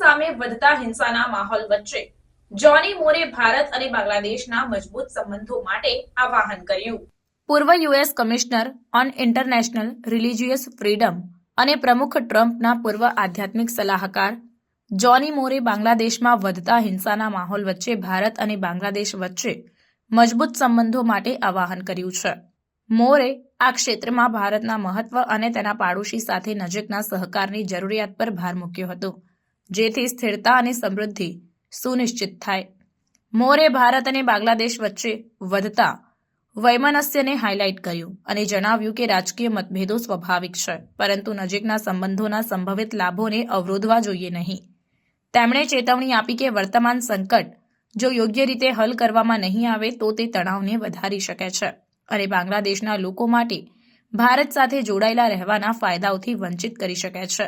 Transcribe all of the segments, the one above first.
સામે વધતા હિંસાના માહોલ વચ્ચે જોની મોરે ભારત અને બાંગ્લાદેશના મજબૂત સંબંધો માટે આહ્વાન કર્યું. પૂર્વ US commissioner on international religious freedom અને પ્રમુખ ટ્રમ્પના પૂર્વ આધ્યાત્મિક સલાહકાર જોની મોરે બાંગ્લાદેશમાં વધતા હિંસાના માહોલ વચ્ચે ભારત અને બાંગ્લાદેશ વચ્ચે મજબૂત સંબંધો માટે આહ્વાન કર્યું છે. મોરે આ ક્ષેત્રમાં ભારતના મહત્વ અને તેના પાડોશી સાથે નજીકના સહકારની જરૂરિયાત પર ભાર મૂક્યો હતો, જેથી સ્થિરતા અને સમૃદ્ધિ સુનિશ્ચિત થાય. મોરે ભારત અને બાંગ્લાદેશ વચ્ચે વધતા વૈમનસ્યને હાઇલાઇટ કર્યું અને જણાવ્યું કે રાજકીય મતભેદો સ્વાભાવિક છે, પરંતુ નજીકના સંબંધોના સંભવિત લાભોને અવરોધવા જોઈએ નહીં. તેમણે ચેતવણી આપી કે વર્તમાન સંકટ જો યોગ્ય રીતે હલ કરવામાં નહીં આવે તો તે તણાવને વધારી શકે છે અને બાંગ્લાદેશના લોકો માટે ભારત સાથે જોડાયેલા રહેવાના ફાયદાઓથી વંચિત કરી શકે છે,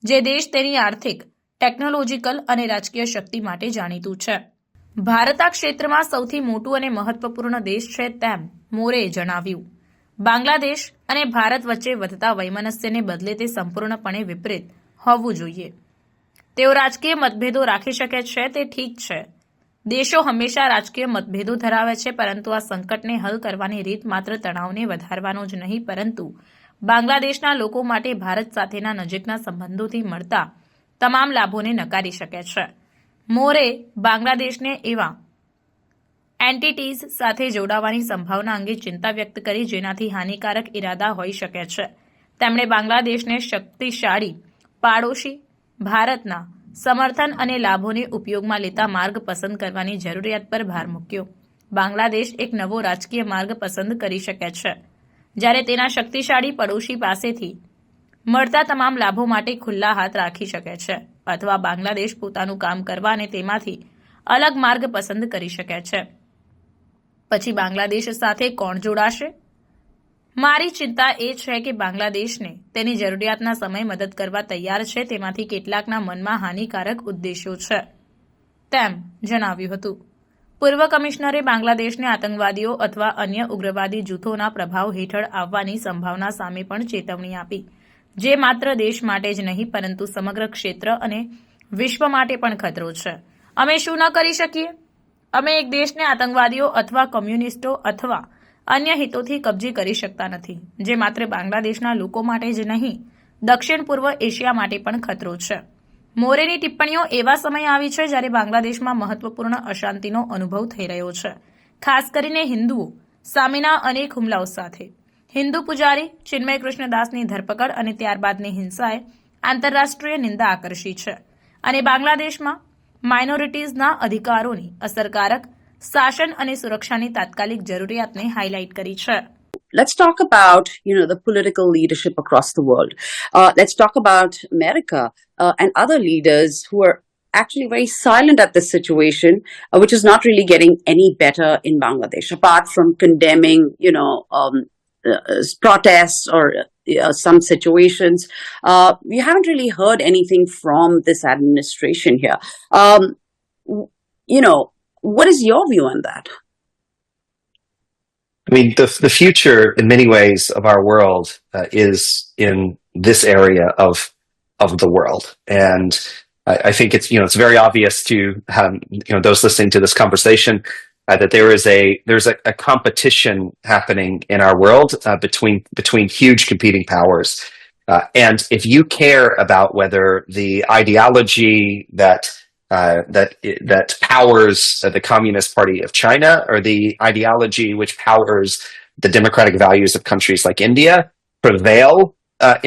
જે દેશ તેની આર્થિક, ટેકનોલોજીકલ અને રાજકીય શક્તિ માટે જાણીતું છે. ભારત આ ક્ષેત્રમાં સૌથી મોટું અને મહત્વપૂર્ણ દેશ છે તેમ મોરેએ જણાવ્યું. બાંગ્લાદેશ અને ભારત વચ્ચે વધતા વૈમનસ્યને બદલે તે સંપૂર્ણપણે વિપરીત હોવું જોઈએ. તેઓ રાજકીય મતભેદો રાખી શકે છે, તે ઠીક છે. દેશો હંમેશા રાજકીય મતભેદો ધરાવે છે, પરંતુ આ સંકટને હલ કરવાની રીત માત્ર તણાવને વધારવાનો જ નહીં, પરંતુ બાંગ્લાદેશના લોકો માટે ભારત સાથેના નજીકના સંબંધોથી મળતા તમામ લાભોને નકારી શકે છે. મોરે બાંગ્લાદેશને એવા એન્ટિટીઝ સાથે જોડાવાની સંભાવના અંગે ચિંતા વ્યક્ત કરી જેનાથી હાનિકારક ઇરાદા હોઈ શકે છે. તેમણે બાંગ્લાદેશને શક્તિશાળી પાડોશી ભારતના સમર્થન અને લાભોને ઉપયોગમાં લેતા માર્ગ પસંદ કરવાની જરૂરિયાત પર ભાર મૂક્યો. બાંગ્લાદેશ એક નવો રાજકીય માર્ગ પસંદ કરી શકે છે, જ્યારે તેના શક્તિશાળી પડોશી પાસેથી મળતા તમામ લાભો માટે ખુલ્લા હાથ રાખી શકે છે, અથવા બાંગ્લાદેશ પોતાનું કામ કરવા અને તેમાંથી અલગ માર્ગ પસંદ કરી શકે છે. પછી બાંગ્લાદેશ સાથે કોણ જોડાશે? મારી ચિંતા એ છે કે બાંગ્લાદેશને તેની જરૂરિયાતના સમયે મદદ કરવા તૈયાર છે, તેમાંથી કેટલાકના મનમાં હાનિકારક ઉદ્દેશો છે, તેમ જણાવ્યું હતું. પૂર્વ કમિશનરે બાંગ્લાદેશને આતંકવાદીઓ અથવા અન્ય ઉગ્રવાદી જૂથોના પ્રભાવ હેઠળ આવવાની સંભાવના સામે પણ ચેતવણી આપી, જે માત્ર દેશ માટે જ નહીં પરંતુ સમગ્ર ક્ષેત્ર અને વિશ્વ માટે પણ ખતરો છે. અમે શું ન કરી શકીએ? અમે એક દેશને આતંકવાદીઓ અથવા કોમ્યુનિસ્ટો અથવા અન્ય હિતોથી કબજે કરી શકતા નથી, જે માત્ર બાંગ્લાદેશના લોકો માટે જ નહીં, દક્ષિણ પૂર્વ એશિયા માટે પણ ખતરો છે. મોરેની ટિપ્પણીઓ એવા સમયે આવી છે જ્યારે બાંગ્લાદેશમાં મહત્વપૂર્ણ અશાંતિનો અનુભવ થઈ રહ્યો છે, ખાસ કરીને હિન્દુઓ સામેના અનેક હુમલાઓ સાથે. હિન્દુ પૂજારી ચિન્મય કૃષ્ણદાસની ધરપકડ અને ત્યારબાદની હિંસાએ આંતરરાષ્ટ્રીય નિંદા આકર્ષી છે અને બાંગ્લાદેશમાં માઇનોરિટીઝના અધિકારોની અસરકારક શાસન અને સુરક્ષાની તાત્કાલિક જરૂરિયાતને હાઇલાઇટ કરી છે. Let's talk about, the political leadership across the world. Let's talk about America and other leaders who are actually very silent at this situation, which is not really getting any better in Bangladesh, apart from condemning, protests or some situations. We haven't really heard anything from this administration here. What is your view on that? I mean, the future, in many ways, of our world is in this area of the world, and I think it's very obvious to those listening to this conversation that there's a competition happening in our world between huge competing powers, and if you care about whether the ideology that powers the Communist Party of China or the ideology which powers the democratic values of countries like India prevail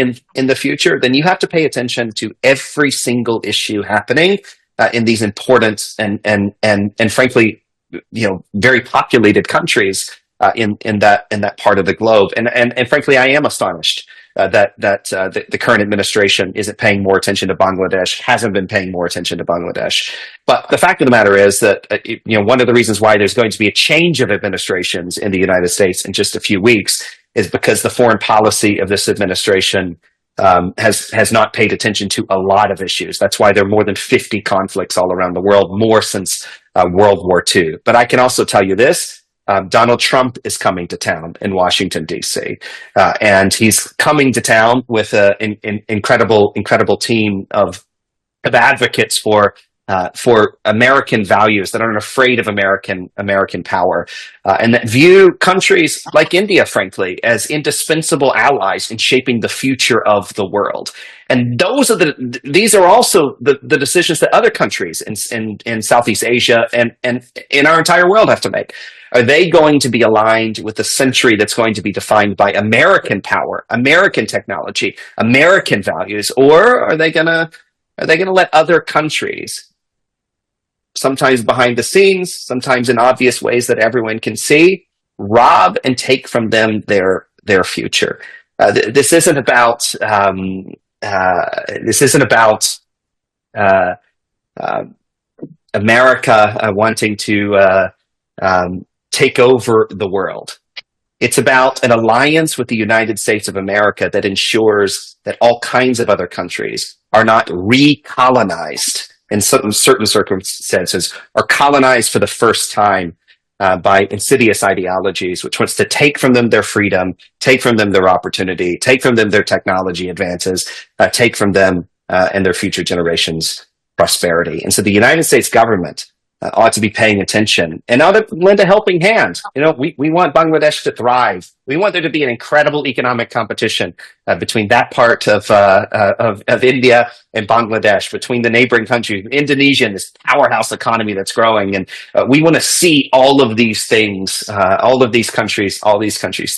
in the future, then you have to pay attention to every single issue happening in these important and frankly, very populated countries in that part of the globe. And frankly, I am astonished that the current administration isn't paying more attention to Bangladesh, hasn't been paying more attention to Bangladesh. But the fact of the matter is that one of the reasons why there's going to be a change of administrations in the United States in just a few weeks is because the foreign policy of this administration has not paid attention to a lot of issues. That's why there are more than 50 conflicts all around the world, more since World War II. But I can also tell you this. Donald Trump is coming to town in Washington, D.C., and he's coming to town with an incredible team of of advocates for American values, that aren't afraid of American power, and that view countries like India, frankly, as indispensable allies in shaping the future of the world. And these are also the decisions that other countries in Southeast Asia and in our entire world have to make. Are they going to be aligned with the century that's going to be defined by American power, American technology, American values, or are they going to let other countries, sometimes behind the scenes, sometimes in obvious ways that everyone can see, rob and take from them their future? This isn't about America wanting to take over the world. It's about an alliance with the United States of America that ensures that all kinds of other countries are not recolonized in certain circumstances, are colonized for the first time by insidious ideologies, which wants to take from them their freedom, take from them their opportunity, take from them their technology advances, take from them and their future generations' prosperity. And so the United States government ought to be paying attention and ought to lend a helping hand. We want Bangladesh to thrive. We want there to be an incredible economic competition between that part of India and Bangladesh, between the neighboring countries, Indonesia, and this powerhouse economy that's growing. And we want to see all of these things, all these countries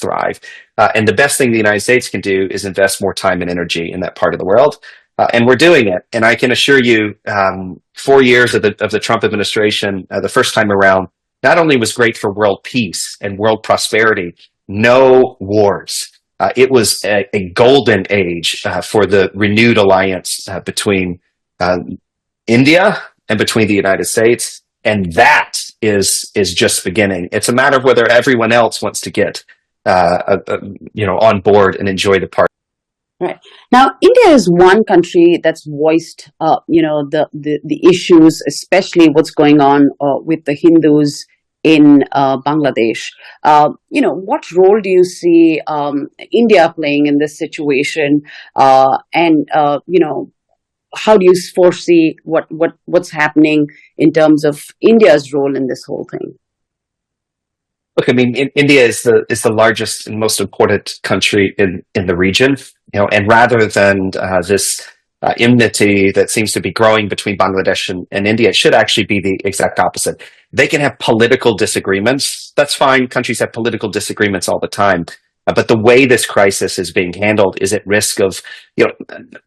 thrive. And the best thing the United States can do is invest more time and energy in that part of the world. And we're doing it. And I can assure you, 4 years of the Trump administration, the first time around, not only was great for world peace and world prosperity, no wars. It was a golden age for the renewed alliance between India and between the United States. And that is just beginning. It's a matter of whether everyone else wants to get on board and enjoy the part. Right. Now, India is one country that's voiced, the issues, especially what's going on with the Hindus in Bangladesh. What role do you see India playing in this situation? And how do you foresee what's happening in terms of India's role in this whole thing? Look, I mean, India is the largest and most important country in the region, and rather than this enmity that seems to be growing between Bangladesh and India, it should actually be the exact opposite. They can have political disagreements. That's fine. Countries have political disagreements all the time. But the way this crisis is being handled is at risk of,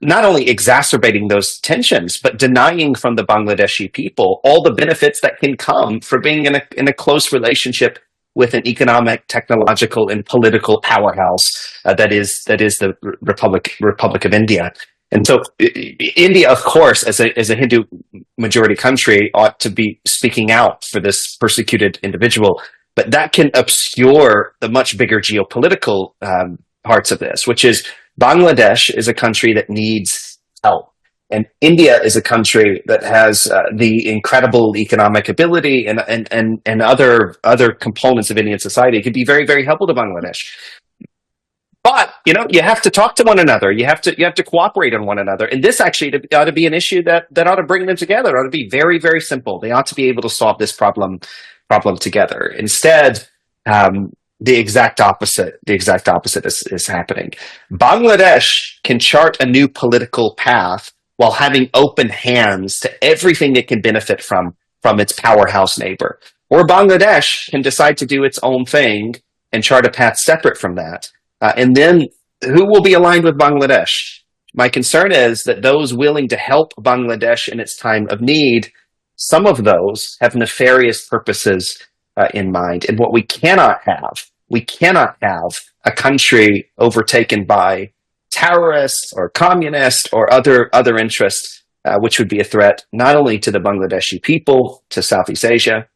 not only exacerbating those tensions, but denying from the Bangladeshi people all the benefits that can come for being in a close relationship with an economic, technological, and political powerhouse that is the Republic of India. And so India, of course, as a Hindu majority country, ought to be speaking out for this persecuted individual. But that can obscure the much bigger geopolitical parts of this, which is Bangladesh is a country that needs help. And India is a country that has the incredible economic ability and other components of Indian society. It could be very, very helpful to Bangladesh. But you have to talk to one another. You have to cooperate on one another. And this actually ought to be an issue that ought to bring them together. It ought to be very, very simple. They ought to be able to solve this problem together. Instead, the exact opposite is happening. Bangladesh can chart a new political path while having open hands to everything it can benefit from its powerhouse neighbor. Or Bangladesh can decide to do its own thing and chart a path separate from that. And then who will be aligned with Bangladesh? My concern is that those willing to help Bangladesh in its time of need, some of those have nefarious purposes in mind. And what we cannot have a country overtaken by terrorists or communists or other interests, which would be a threat not only to the Bangladeshi people, to Southeast Asia,